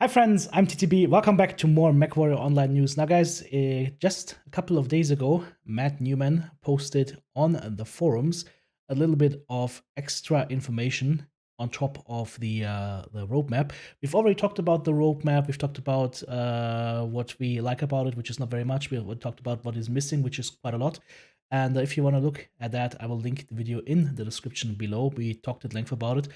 Hi friends, I'm TTB. Welcome back to more Mechwarrior Online news. Now guys, just a couple of days ago, Matt Newman posted on the forums a little bit of extra information on top of the roadmap. We've already talked about the roadmap. We've talked about what we like about it, which is not very much. We talked about what is missing, which is quite a lot. And if you want to look at that, I will link the video in the description below. We talked at length about it.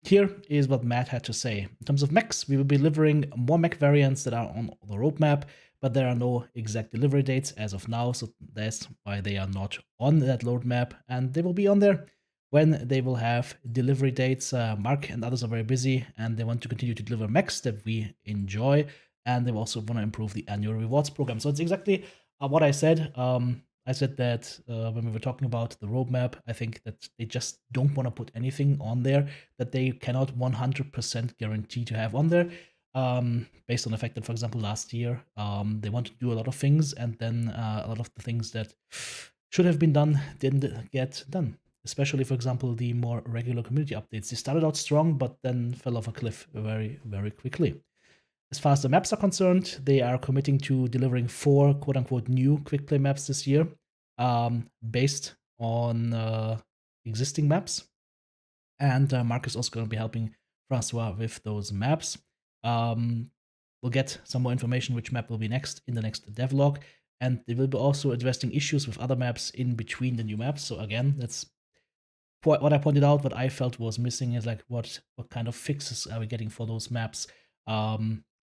Here is what Matt had to say. In terms of mechs, we will be delivering more mech variants that are on the roadmap, but there are no exact delivery dates as of now, so that's why they are not on that roadmap, and they will be on there when they will have delivery dates. Mark and others are very busy, and they want to continue to deliver mechs that we enjoy, and they also want to improve the annual rewards program. So it's exactly what I said. I said that when we were talking about the roadmap, I think that they just don't want to put anything on there that they cannot 100% guarantee to have on there, based on the fact that, for example, last year they wanted to do a lot of things, and then a lot of the things that should have been done didn't get done. Especially, for example, the more regular community updates. They started out strong, but then fell off a cliff very, very quickly. As far as the maps are concerned, they are committing to delivering 4 quote-unquote new quick play maps this year, based on existing maps. And Mark is also going to be helping Francois with those maps. We'll get some more information which map will be next in the next devlog, and they will be also addressing issues with other maps in between the new maps. So again, that's what I pointed out. What I felt was missing is like what kind of fixes are we getting for those maps.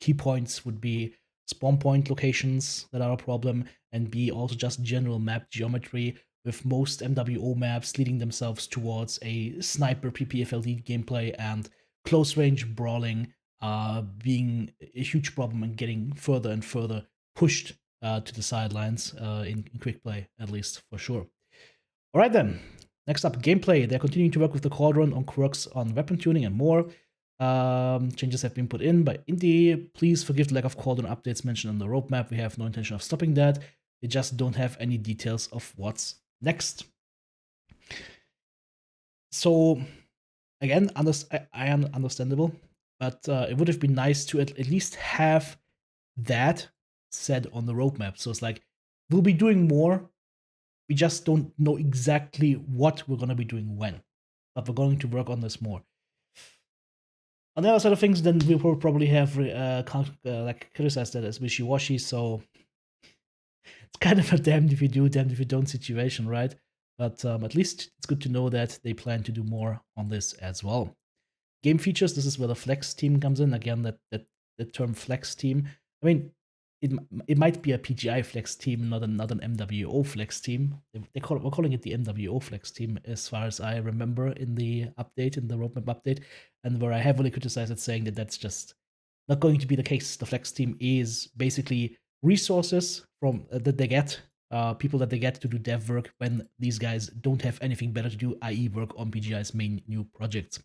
Key points would be spawn point locations that are a problem, and B, also just general map geometry, with most MWO maps leading themselves towards a sniper PPFLD gameplay and close range brawling being a huge problem and getting further and further pushed to the sidelines in quick play, at least for sure. All right then. Next up, gameplay. They're continuing to work with the Cauldron on quirks on weapon tuning and more. Changes have been put in by Indie. Please forgive the lack of Cauldron updates mentioned on the roadmap. We have no intention of stopping that. They just don't have any details of what's next. So, again, I am understandable, but it would have been nice to at least have that said on the roadmap. So it's like, we'll be doing more. We just don't know exactly what we're going to be doing when, but we're going to work on this more. On the other side of things, then we will probably have like criticized that as wishy-washy. So it's kind of a damned if you do, damned if you don't situation, right? But at least it's good to know that they plan to do more on this as well. Game features. This is where the flex team comes in. Again, that term flex team. I mean, it might be a PGI flex team, not an MWO flex team. We're calling it the MWO flex team, as far as I remember in the update, in the roadmap update, and where I heavily criticized it, saying that that's just not going to be the case. The flex team is basically resources from that they get, people that they get to do dev work when these guys don't have anything better to do, i.e., work on PGI's main new projects.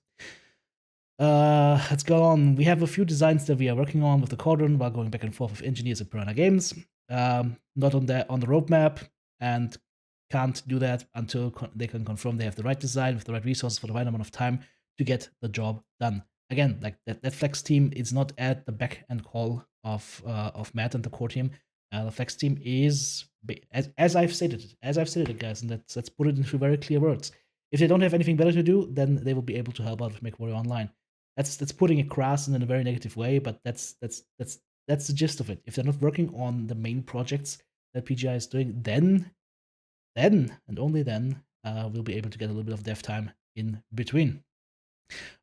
Let's go on. We have a few designs that we are working on with the Cauldron while going back and forth with engineers at Piranha Games. Not on the roadmap, and can't do that until they can confirm they have the right design with the right resources for the right amount of time to get the job done. Again, like that flex team is not at the back end call of Matt and the core team. The flex team is, as I've stated it, guys, and let's put it into very clear words. If they don't have anything better to do, then they will be able to help out with Mechwarrior Online. That's putting it crass and in a very negative way, but that's the gist of it. If they're not working on the main projects that PGI is doing, then and only then we'll be able to get a little bit of dev time in between.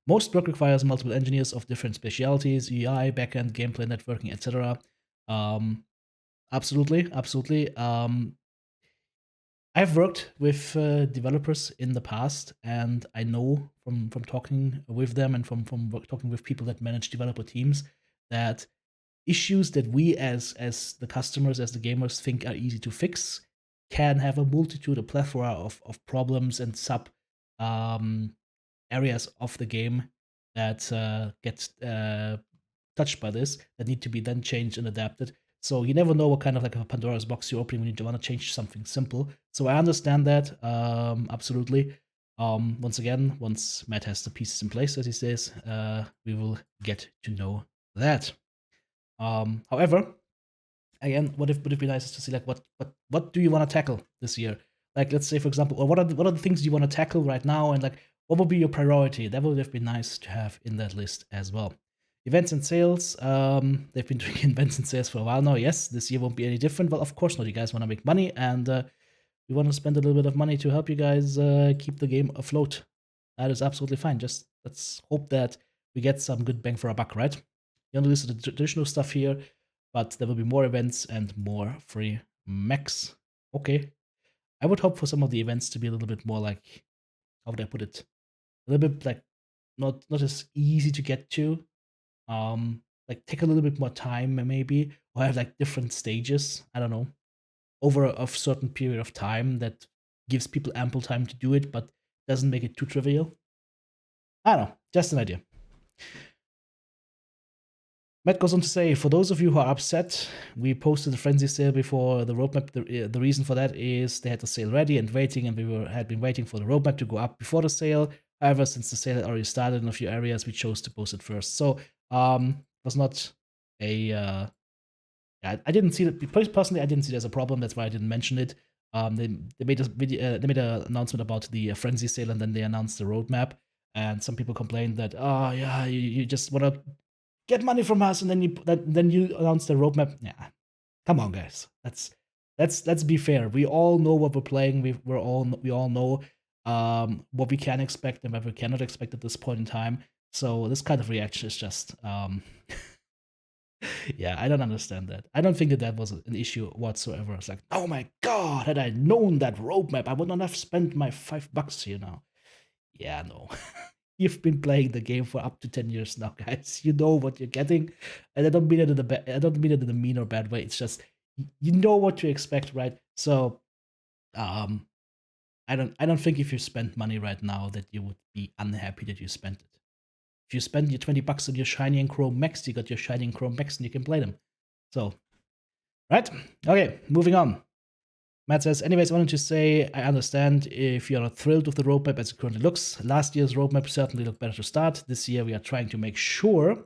Most work requires multiple engineers of different specialities, UI, backend, gameplay, networking, etc. Absolutely. I've worked with developers in the past, and I know from talking with them and from talking with people that manage developer teams that issues that we as the customers, as the gamers, think are easy to fix can have a multitude, a plethora of problems and sub areas of the game that get touched by this, that need to be then changed and adapted. So you never know what kind of like a Pandora's box you're opening when you want to change something simple. So I understand that, absolutely. Once again, once Matt has the pieces in place, as he says, we will get to know that. However, again, what if would it be nice to see like what do you want to tackle this year? Like, let's say, for example, or what are the things you want to tackle right now, and like what would be your priority? That would have been nice to have in that list as well. Events and sales. They've been doing events and sales for a while now. Yes, this year won't be any different. Well, of course not. You guys want to make money, and we want to spend a little bit of money to help you guys keep the game afloat. That is absolutely fine. Just let's hope that we get some good bang for our buck, right? You only list the traditional stuff here, but there will be more events and more free mechs. Okay. I would hope for some of the events to be a little bit more like, how would I put it? A little bit like not as easy to get to. Like take a little bit more time maybe, or have like different stages. I don't know, over a certain period of time that gives people ample time to do it, but doesn't make it too trivial. I don't know, just an idea. Matt goes on to say, for those of you who are upset, we posted a frenzy sale before the roadmap. The reason for that is they had the sale ready and waiting, and had been waiting for the roadmap to go up before the sale. However, since the sale had already started in a few areas, we chose to post it first. So, was not a I didn't see that personally. I didn't see it as a problem. That's why I didn't mention it. They made a video, they made an announcement about the frenzy sale, and then they announced the roadmap. And some people complained that, oh yeah, you just want to get money from us, and then you announce the roadmap. Yeah, come on, guys. Let's be fair. We all know what we're playing. We all know what we can expect and what we cannot expect at this point in time. So this kind of reaction is just yeah, I don't understand that. I don't think that was an issue whatsoever. It's like, oh my god, had I known that roadmap, I would not have spent my $5 here now. Yeah, no. You've been playing the game for up to 10 years now, guys. You know what you're getting. And I don't mean it in I don't mean it in a mean or bad way. It's just you know what to expect, right? So I don't think if you spend money right now that you would be unhappy that you spent it. If you spend your $20 on your shiny and chrome mechs, you got your shiny and chrome mechs and you can play them. So, right? Okay, moving on. Matt says, anyways, I wanted to say I understand if you're not thrilled with the roadmap as it currently looks. Last year's roadmap certainly looked better to start. This year we are trying to make sure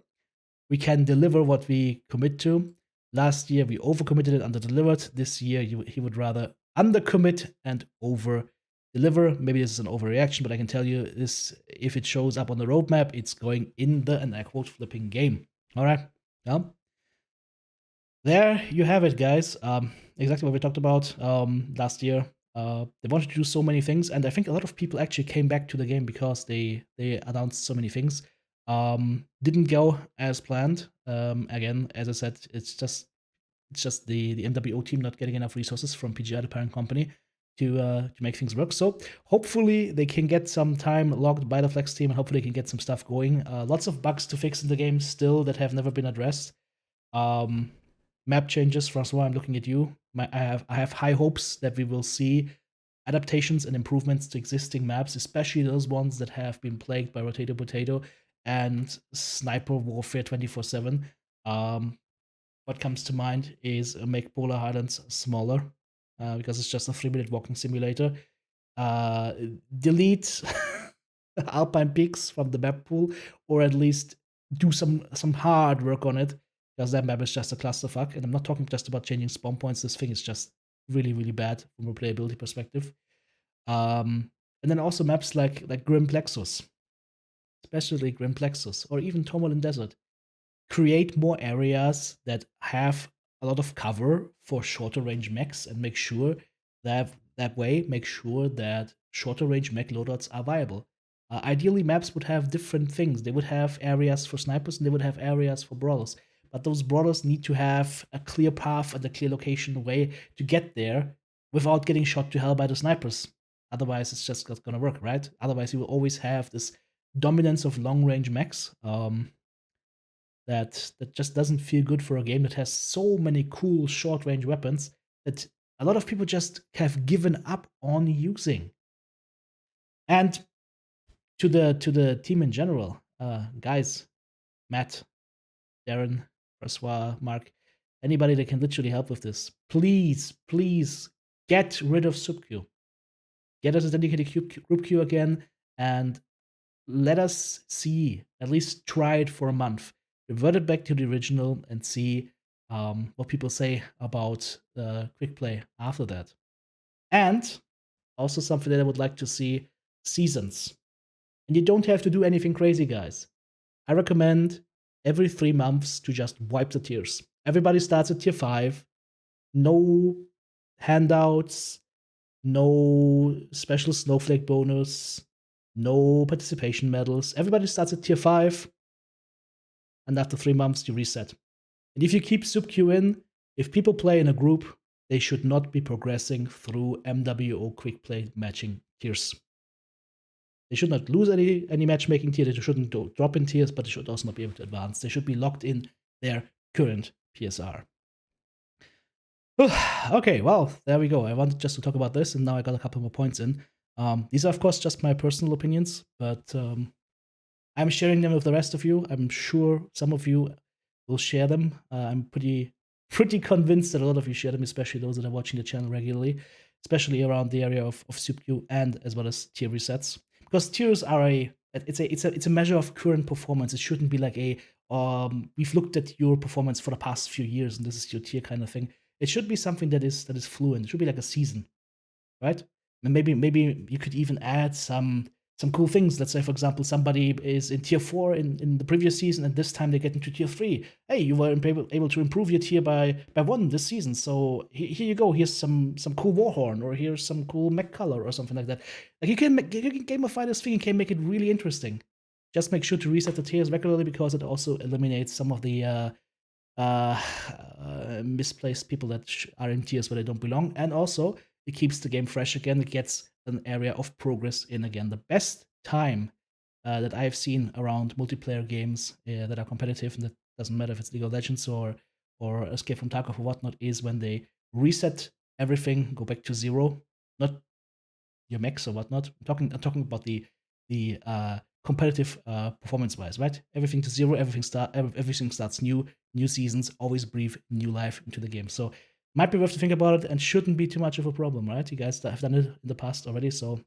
we can deliver what we commit to. Last year we overcommitted and underdelivered. This year he would rather undercommit and over-deliver. Maybe this is an overreaction, but I can tell you this: if it shows up on the roadmap, it's going in the, and I quote, flipping game. All right, yeah. There you have it, guys. Exactly what we talked about last year. They wanted to do so many things, and I think a lot of people actually came back to the game because they announced so many things. Didn't go as planned. Again, as I said, it's just the MWO team not getting enough resources from PGI, the parent company, to make things work. So hopefully they can get some time logged by the Flex team, and hopefully they can get some stuff going. Lots of bugs to fix in the game still that have never been addressed. Map changes, Francois, I'm looking at you. I have high hopes that we will see adaptations and improvements to existing maps, especially those ones that have been plagued by Rotato Potato and Sniper Warfare 24/7. What comes to mind is make Polar Highlands smaller, because it's just a 3-minute walking simulator. Delete Alpine Peaks from the map pool, or at least do some hard work on it, because that map is just a clusterfuck. And I'm not talking just about changing spawn points. This thing is just really, really bad from a playability perspective. And then also maps like Grim Plexus, especially Grim Plexus, or even Tourmaline Desert. Create more areas that have a lot of cover for shorter range mechs, and make sure that shorter range mech loadouts are viable. Ideally, maps would have different things. They would have areas for snipers and they would have areas for brawlers. But those brawlers need to have a clear path and a clear location way to get there without getting shot to hell by the snipers. Otherwise, it's just not gonna work, right? Otherwise, you will always have this dominance of long range mechs. That just doesn't feel good for a game that has so many cool short range weapons that a lot of people just have given up on using. And to the team in general, guys, Matt, Darren, Francois, Mark, anybody that can literally help with this, please get rid of subqueue. Get us a dedicated group queue again, and let us see, at least try it for a month. revert it back to the original, and see what people say about quick play after that. And also something that I would like to see, seasons. And you don't have to do anything crazy, guys. I recommend every 3 months to just wipe the tiers. Everybody starts at tier 5. No handouts, no special snowflake bonus, no participation medals. Everybody starts at tier 5, and after 3 months, you reset. And if you keep sub queue in, if people play in a group, they should not be progressing through MWO quick play matching tiers. They should not lose any matchmaking tier. They shouldn't drop in tiers, but they should also not be able to advance. They should be locked in their current PSR. Okay, well, there we go. I wanted just to talk about this, and now I got a couple more points in. These are, of course, just my personal opinions, but I'm sharing them with the rest of you. I'm sure some of you will share them. I'm pretty convinced that a lot of you share them, especially those that are watching the channel regularly, especially around the area of sub queue and as well as tier resets. Because tiers are it's a measure of current performance. It shouldn't be like we've looked at your performance for the past few years and this is your tier kind of thing. It should be something that is fluent. It should be like a season, right? And maybe you could even add some cool things. Let's say, for example, somebody is in tier 4 in the previous season, and this time they get into tier 3. Hey, you were able to improve your tier by 1 this season. So here you go. Here's some cool warhorn, or here's some cool mech color, or something like that. Like you can gamify this thing and can make it really interesting. Just make sure to reset the tiers regularly, because it also eliminates some of the misplaced people that are in tiers where they don't belong, and also it keeps the game fresh again. It gets an area of progress in again. The best time that I've seen around multiplayer games that are competitive, and that doesn't matter if it's League of Legends or Escape from Tarkov or whatnot, is when they reset everything, go back to 0, not your mechs or whatnot. I'm talking about the competitive performance wise, right? Everything to 0, everything starts new seasons, always breathe new life into the game. So might be worth to think about it, and shouldn't be too much of a problem, right? You guys have done it in the past already, so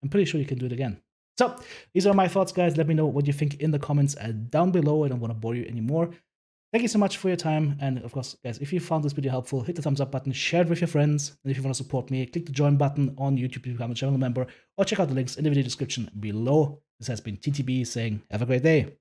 I'm pretty sure you can do it again. So these are my thoughts, guys. Let me know what you think in the comments down below. I don't want to bore you anymore. Thank you so much for your time. And of course, guys, if you found this video helpful, hit the thumbs up button, share it with your friends. And if you want to support me, click the join button on YouTube to become a channel member, or check out the links in the video description below. This has been TTB saying, have a great day.